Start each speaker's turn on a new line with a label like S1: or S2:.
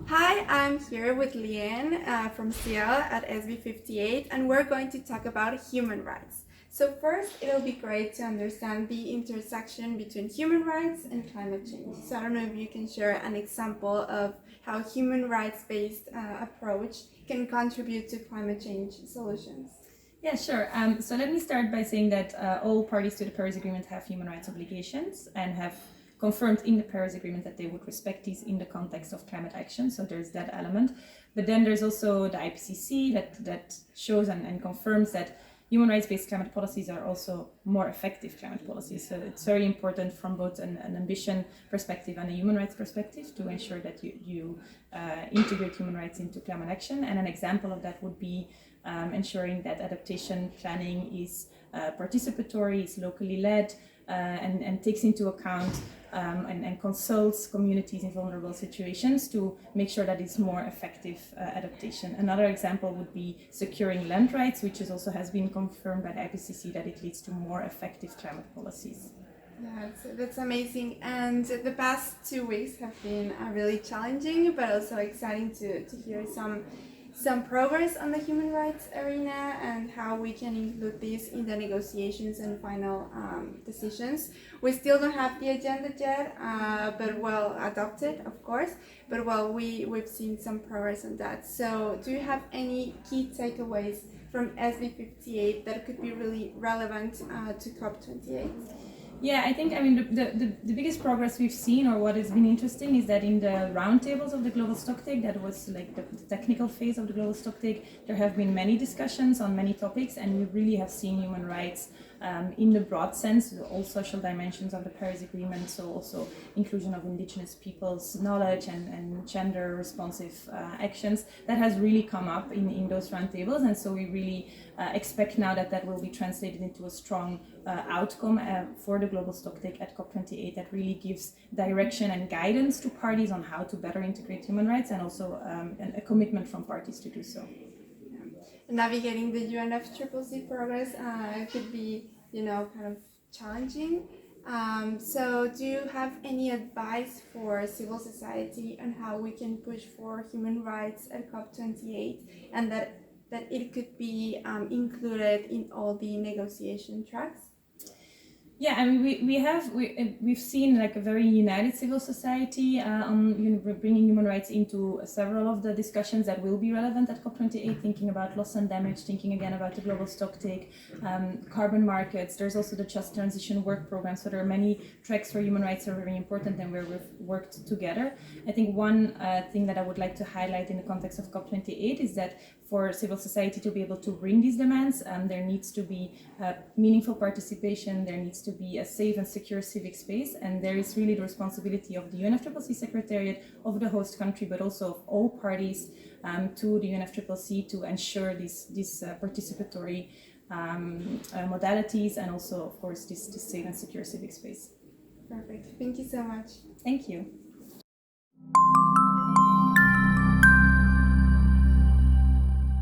S1: Hi, I'm here with Lien from CIEL at SB58, and we're going to talk about human rights. So first, it'll be great to understand the intersection between human rights and climate change. So I don't know if you can share an example of how human rights-based approach can contribute to climate change solutions.
S2: Yeah, sure. So let me start by saying that all parties to the Paris Agreement have human rights obligations and have confirmed in the Paris Agreement that they would respect these in the context of climate action. So there's that element. But then there's also the IPCC that shows and confirms that human rights-based climate policies are also more effective climate policies. So it's very important from both an ambition perspective and a human rights perspective to ensure that you integrate human rights into climate action. And an example of that would be ensuring that adaptation planning is participatory, is locally led, and takes into account and consults communities in vulnerable situations to make sure that it's more effective adaptation. Another example would be securing land rights, which also has been confirmed by the IPCC that it leads to more effective climate policies.
S1: Yeah, that's amazing. And the past 2 weeks have been really challenging, but also exciting to hear some progress on the human rights arena and how we can include this in the negotiations and final decisions. We still don't have the agenda yet, but well adopted, of course. But well, we've seen some progress on that. So do you have any key takeaways from SB58 that could be really relevant to COP28?
S2: Yeah, I think, the biggest progress we've seen, or what has been interesting, is that in the roundtables of the Global Stocktake, that was like the technical phase of the Global Stocktake, there have been many discussions on many topics, and we really have seen human rights in the broad sense, all social dimensions of the Paris Agreement, so also inclusion of indigenous peoples' knowledge and gender responsive actions. That has really come up in those roundtables, and so we really expect now that will be translated into a strong outcome for the Global Stocktake at COP28 that really gives direction and guidance to parties on how to better integrate human rights, and also a commitment from parties to do so.
S1: Navigating the UNFCCC progress could be, kind of challenging. So do you have any advice for civil society on how we can push for human rights at COP28 and that it could be included in all the negotiation tracks?
S2: Yeah, we've seen like a very united civil society on bringing human rights into several of the discussions that will be relevant at COP28, thinking about loss and damage, thinking again about the Global Stocktake, carbon markets. There's also the Just Transition Work Program. So there are many tracks where human rights are very important and where we've worked together. I think one thing that I would like to highlight in the context of COP28 is that for civil society to be able to bring these demands, there needs to be meaningful participation, there needs to be a safe and secure civic space, and there is really the responsibility of the UNFCCC Secretariat, of the host country, but also of all parties to the UNFCCC to ensure these participatory modalities, and also, of course, this safe and secure civic space.
S1: Perfect. Thank you so much.
S2: Thank you.